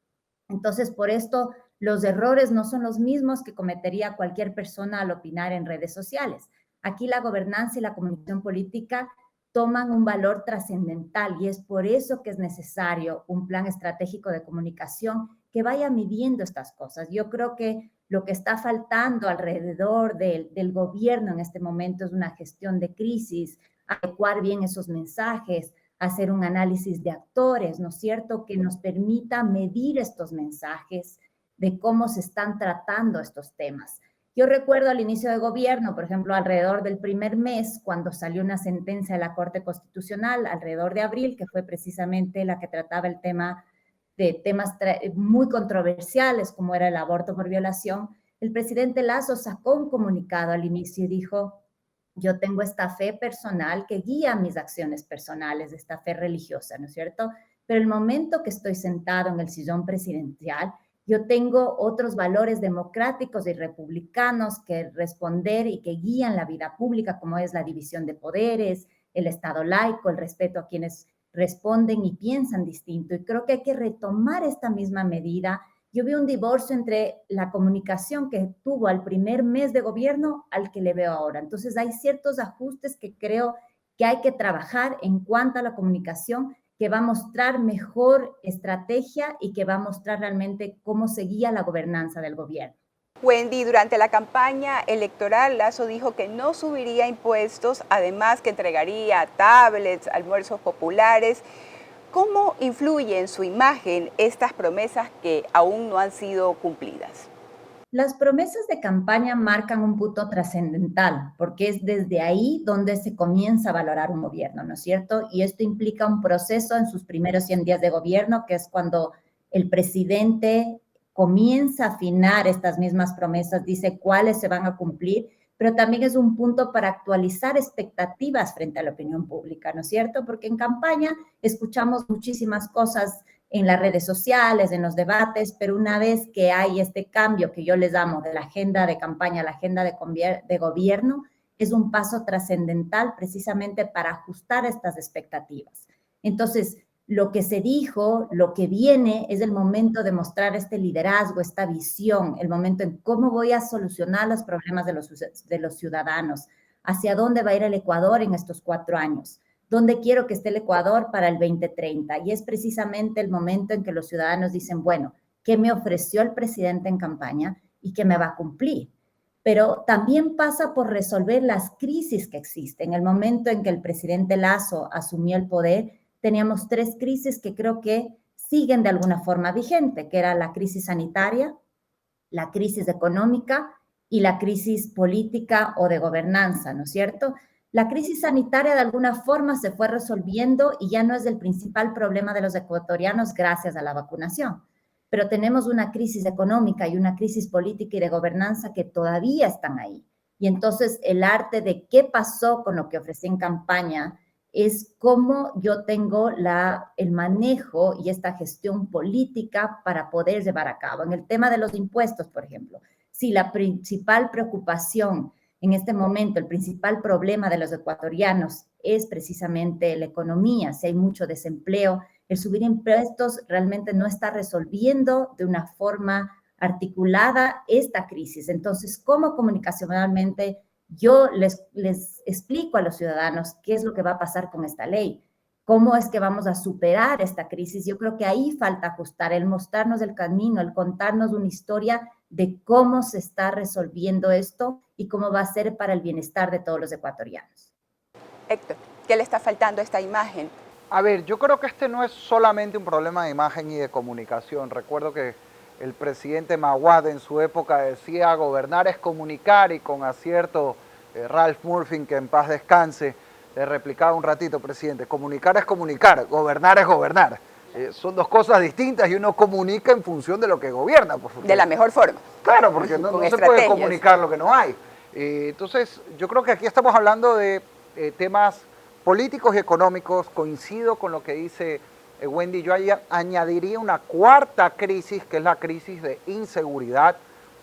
Entonces, por esto, los errores no son los mismos que cometería cualquier persona al opinar en redes sociales. Aquí la gobernanza y la comunicación política toman un valor trascendental y es por eso que es necesario un plan estratégico de comunicación que vaya midiendo estas cosas. Yo creo que lo que está faltando alrededor del gobierno en este momento es una gestión de crisis, adecuar bien esos mensajes, hacer un análisis de actores, ¿no es cierto?, que nos permita medir estos mensajes de cómo se están tratando estos temas. Yo recuerdo al inicio de gobierno, por ejemplo, alrededor del primer mes, cuando salió una sentencia de la Corte Constitucional, alrededor de abril, que fue precisamente la que trataba el tema de temas muy controversiales, como era el aborto por violación, el presidente Lasso sacó un comunicado al inicio y dijo: yo tengo esta fe personal que guía mis acciones personales, esta fe religiosa, ¿no es cierto? Pero el momento que estoy sentado en el sillón presidencial, yo tengo otros valores democráticos y republicanos que responder y que guían la vida pública, como es la división de poderes, el Estado laico, el respeto a quienes responden y piensan distinto. Y creo que hay que retomar esta misma medida. Yo vi un divorcio entre la comunicación que tuvo al primer mes de gobierno al que le veo ahora. Entonces hay ciertos ajustes que creo que hay que trabajar en cuanto a la comunicación, que va a mostrar mejor estrategia y que va a mostrar realmente cómo se guía la gobernanza del gobierno. Wendy, durante la campaña electoral, Lasso dijo que no subiría impuestos, además que entregaría tablets, almuerzos populares. ¿Cómo influye en su imagen estas promesas que aún no han sido cumplidas? Las promesas de campaña marcan un punto trascendental, porque es desde ahí donde se comienza a valorar un gobierno, ¿no es cierto? Y esto implica un proceso en sus primeros 100 días de gobierno, que es cuando el presidente comienza a afinar estas mismas promesas, dice cuáles se van a cumplir, pero también es un punto para actualizar expectativas frente a la opinión pública, ¿no es cierto? Porque en campaña escuchamos muchísimas cosas en las redes sociales, en los debates, pero una vez que hay este cambio que yo les llamo de la agenda de campaña a la agenda de gobierno, es un paso trascendental precisamente para ajustar estas expectativas. Entonces, lo que se dijo, lo que viene, es el momento de mostrar este liderazgo, esta visión, el momento en cómo voy a solucionar los problemas de los ciudadanos, hacia dónde va a ir el Ecuador en estos 4 años. ¿Dónde quiero que esté el Ecuador para el 2030? Y es precisamente el momento en que los ciudadanos dicen, bueno, ¿qué me ofreció el presidente en campaña y qué me va a cumplir? Pero también pasa por resolver las crisis que existen. En el momento en que el presidente Lasso asumió el poder, teníamos 3 crisis que creo que siguen de alguna forma vigente, que era la crisis sanitaria, la crisis económica y la crisis política o de gobernanza, ¿no es cierto? La crisis sanitaria de alguna forma se fue resolviendo y ya no es el principal problema de los ecuatorianos gracias a la vacunación. Pero tenemos una crisis económica y una crisis política y de gobernanza que todavía están ahí. Y entonces el arte de qué pasó con lo que ofrecí en campaña es cómo yo tengo el manejo y esta gestión política para poder llevar a cabo. En el tema de los impuestos, por ejemplo, si la principal preocupación en este momento, el principal problema de los ecuatorianos es precisamente la economía, si hay mucho desempleo, el subir impuestos realmente no está resolviendo de una forma articulada esta crisis. Entonces, ¿cómo comunicacionalmente yo les explico a los ciudadanos qué es lo que va a pasar con esta ley? ¿Cómo es que vamos a superar esta crisis? Yo creo que ahí falta ajustar, el mostrarnos el camino, el contarnos una historia de cómo se está resolviendo esto y cómo va a ser para el bienestar de todos los ecuatorianos. Héctor, ¿qué le está faltando a esta imagen? A ver, yo creo que este no es solamente un problema de imagen y de comunicación. Recuerdo que el presidente Maguad en su época decía gobernar es comunicar, y con acierto Ralph Murphy, que en paz descanse, le replicaba un ratito: presidente, comunicar es comunicar, gobernar es gobernar. Son dos cosas distintas y uno comunica en función de lo que gobierna. De la mejor forma. Claro, porque no se puede comunicar lo que no hay. Entonces, yo creo que aquí estamos hablando de temas políticos y económicos. Coincido con lo que dice Wendy. Yo añadiría una cuarta crisis, que es la crisis de inseguridad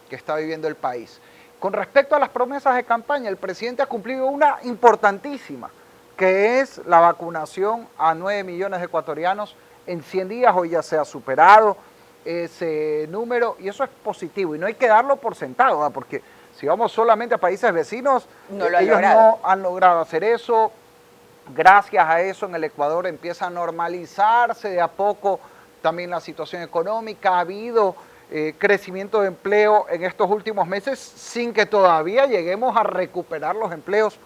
que está viviendo el país. Con respecto a las promesas de campaña, el presidente ha cumplido una importantísima, que es la vacunación a 9 millones de ecuatorianos en 100 días. Hoy ya se ha superado ese número y eso es positivo, y no hay que darlo por sentado, ¿verdad? Porque si vamos solamente a países vecinos, ellos no han logrado hacer eso. Gracias a eso en el Ecuador empieza a normalizarse de a poco también la situación económica. Ha habido crecimiento de empleo en estos últimos meses sin que todavía lleguemos a recuperar los empleos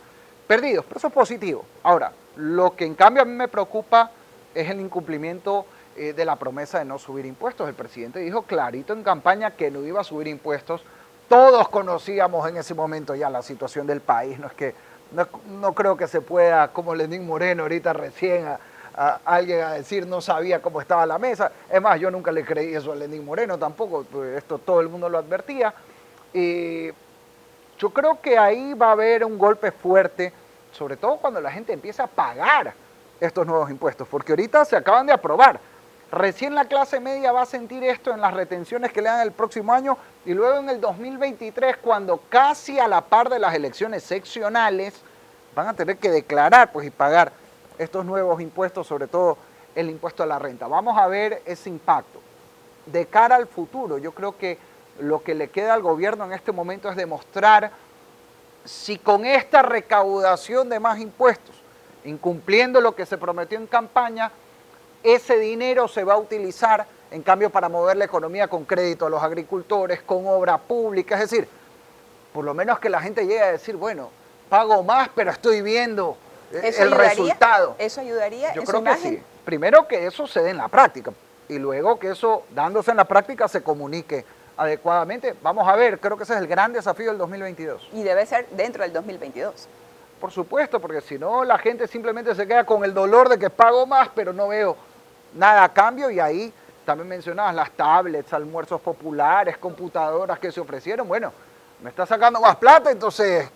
perdidos, pero eso es positivo. Ahora, lo que en cambio a mí me preocupa es el incumplimiento de la promesa de no subir impuestos. El presidente dijo clarito en campaña que no iba a subir impuestos. Todos conocíamos en ese momento ya la situación del país. No creo que se pueda, como Lenín Moreno ahorita recién, a alguien a decir no sabía cómo estaba la mesa. Es más, yo nunca le creí eso a Lenín Moreno tampoco, pues esto todo el mundo lo advertía. Yo creo que ahí va a haber un golpe fuerte, sobre todo cuando la gente empieza a pagar estos nuevos impuestos, porque ahorita se acaban de aprobar. Recién la clase media va a sentir esto en las retenciones que le dan el próximo año, y luego en el 2023, cuando casi a la par de las elecciones seccionales, van a tener que declarar pues, y pagar estos nuevos impuestos, sobre todo el impuesto a la renta. Vamos a ver ese impacto. De cara al futuro, yo creo que lo que le queda al gobierno en este momento es demostrar si con esta recaudación de más impuestos, incumpliendo lo que se prometió en campaña, ese dinero se va a utilizar, en cambio, para mover la economía con crédito a los agricultores, con obra pública. Es decir, por lo menos que la gente llegue a decir, bueno, pago más, pero estoy viendo el resultado. ¿Eso ayudaría? Yo creo que sí. Primero que eso se dé en la práctica, y luego que eso, dándose en la práctica, se comunique adecuadamente. Vamos a ver, creo que ese es el gran desafío del 2022. Y debe ser dentro del 2022. Por supuesto, porque si no la gente simplemente se queda con el dolor de que pago más, pero no veo nada a cambio. Y ahí también mencionabas las tablets, almuerzos populares, computadoras que se ofrecieron. Bueno, me está sacando más plata, entonces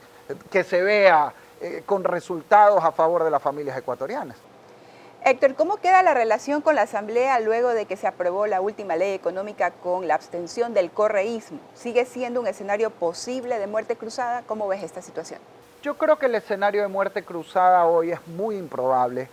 que se vea con resultados a favor de las familias ecuatorianas. Héctor, ¿cómo queda la relación con la Asamblea luego de que se aprobó la última ley económica con la abstención del correísmo? ¿Sigue siendo un escenario posible de muerte cruzada? ¿Cómo ves esta situación? Yo creo que el escenario de muerte cruzada hoy es muy improbable.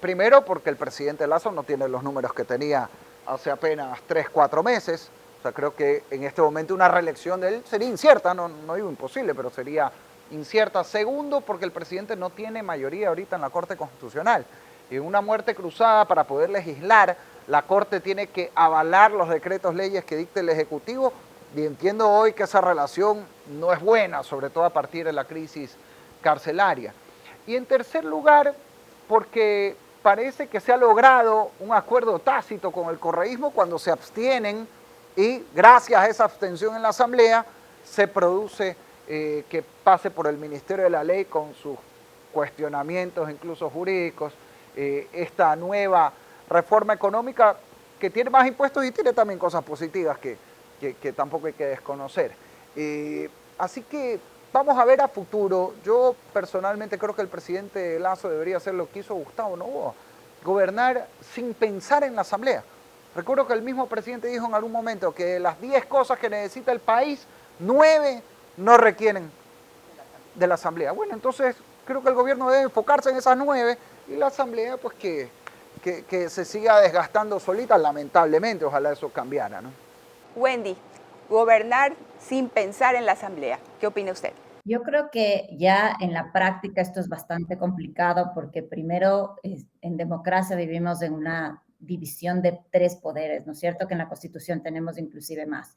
Primero porque el presidente Lasso no tiene los números que tenía hace apenas 3, 4 meses. O sea, creo que en este momento una reelección de él sería incierta, no digo imposible, pero sería incierta. Segundo, porque el presidente no tiene mayoría ahorita en la Corte Constitucional. Y en una muerte cruzada, para poder legislar, la Corte tiene que avalar los decretos leyes que dicte el Ejecutivo, y entiendo hoy que esa relación no es buena, sobre todo a partir de la crisis carcelaria. Y en tercer lugar, porque parece que se ha logrado un acuerdo tácito con el correísmo cuando se abstienen, y gracias a esa abstención en la Asamblea se produce que pase por el Ministerio de la Ley con sus cuestionamientos, incluso jurídicos, esta nueva reforma económica que tiene más impuestos y tiene también cosas positivas que tampoco hay que desconocer. Así que vamos a ver a futuro. Yo personalmente creo que el presidente Lasso debería hacer lo que hizo Gustavo Noboa, gobernar sin pensar en la Asamblea. Recuerdo que el mismo presidente dijo en algún momento que de las 10 cosas que necesita el país, 9 no requieren de la Asamblea. Bueno, entonces creo que el gobierno debe enfocarse en esas 9 y la Asamblea pues que se siga desgastando solita, lamentablemente. Ojalá eso cambiara, ¿no? Wendy, gobernar sin pensar en la Asamblea. ¿Qué opina usted? Yo creo que ya en la práctica esto es bastante complicado porque primero en democracia vivimos en una división de 3 poderes, ¿no es cierto? Que en la Constitución tenemos inclusive más.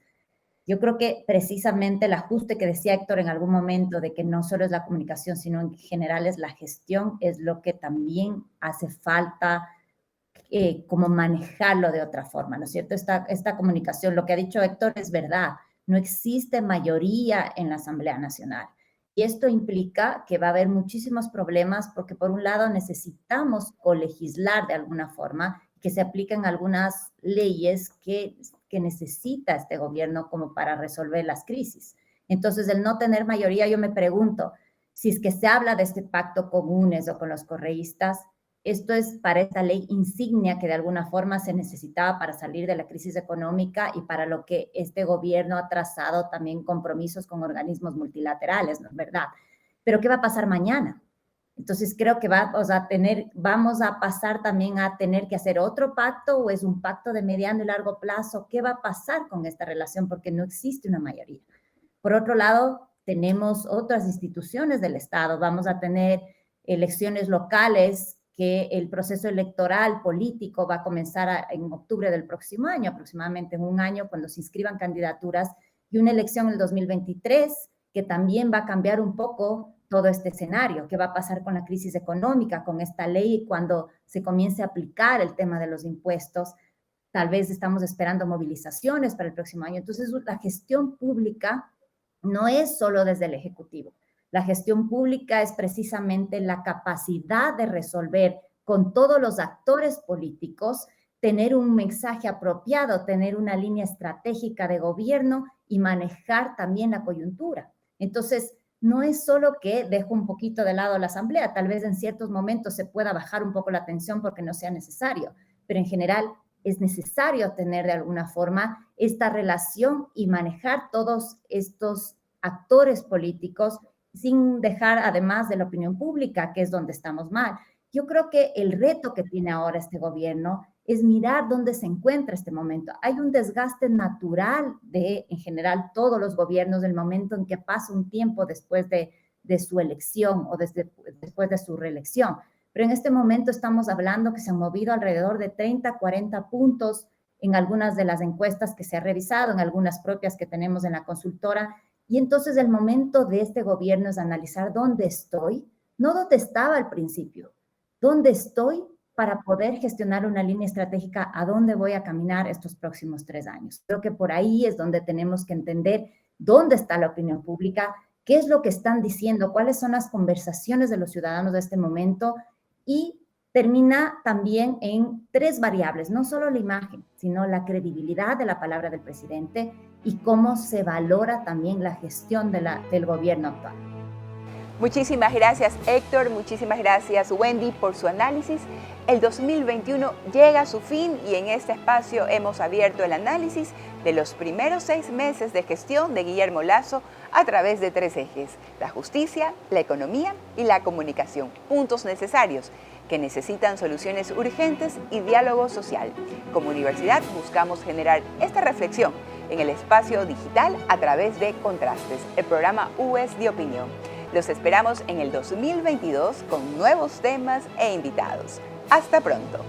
Yo creo que precisamente el ajuste que decía Héctor en algún momento de que no solo es la comunicación, sino en general es la gestión, es lo que también hace falta como manejarlo de otra forma, ¿no es cierto? Esta comunicación, lo que ha dicho Héctor es verdad, no existe mayoría en la Asamblea Nacional. Y esto implica que va a haber muchísimos problemas porque por un lado necesitamos colegislar de alguna forma, que se apliquen algunas leyes que necesita este gobierno como para resolver las crisis. Entonces, el no tener mayoría, yo me pregunto, si es que se habla de este pacto con UNES o con los correístas, esto es para esta ley insignia que de alguna forma se necesitaba para salir de la crisis económica y para lo que este gobierno ha trazado también compromisos con organismos multilaterales, ¿no es verdad? Pero ¿qué va a pasar mañana? Entonces creo que vamos a pasar también a tener que hacer otro pacto o es un pacto de mediano y largo plazo. ¿Qué va a pasar con esta relación? Porque no existe una mayoría. Por otro lado, tenemos otras instituciones del Estado. Vamos a tener elecciones locales que el proceso electoral político va a comenzar en octubre del próximo año, aproximadamente en un año, cuando se inscriban candidaturas, y una elección en el 2023 que también va a cambiar un poco todo este escenario. ¿Qué va a pasar con la crisis económica, con esta ley cuando se comience a aplicar el tema de los impuestos? Tal vez estamos esperando movilizaciones para el próximo año. Entonces, la gestión pública no es solo desde el Ejecutivo. La gestión pública es precisamente la capacidad de resolver con todos los actores políticos, tener un mensaje apropiado, tener una línea estratégica de gobierno y manejar también la coyuntura. Entonces, no es solo que dejo un poquito de lado la asamblea, tal vez en ciertos momentos se pueda bajar un poco la tensión porque no sea necesario, pero en general es necesario tener de alguna forma esta relación y manejar todos estos actores políticos sin dejar además de la opinión pública, que es donde estamos mal. Yo creo que el reto que tiene ahora este gobierno es mirar dónde se encuentra este momento. Hay un desgaste natural de, en general, todos los gobiernos del momento en que pasa un tiempo después de su elección o después de su reelección. Pero en este momento estamos hablando que se han movido alrededor de 30, 40 puntos en algunas de las encuestas que se ha revisado, en algunas propias que tenemos en la consultora. Y entonces el momento de este gobierno es analizar dónde estoy, no dónde estaba al principio, dónde estoy para poder gestionar una línea estratégica a dónde voy a caminar estos próximos 3 años. Creo que por ahí es donde tenemos que entender dónde está la opinión pública, qué es lo que están diciendo, cuáles son las conversaciones de los ciudadanos de este momento y termina también en 3 variables, no solo la imagen, sino la credibilidad de la palabra del presidente y cómo se valora también la gestión del gobierno actual. Muchísimas gracias, Héctor, muchísimas gracias, Wendy, por su análisis. El 2021 llega a su fin y en este espacio hemos abierto el análisis de los primeros 6 meses de gestión de Guillermo Lasso a través de 3 ejes: la justicia, la economía y la comunicación, puntos necesarios que necesitan soluciones urgentes y diálogo social. Como universidad buscamos generar esta reflexión en el espacio digital a través de Contrastes, el programa UES de Opinión. Los esperamos en el 2022 con nuevos temas e invitados. Hasta pronto.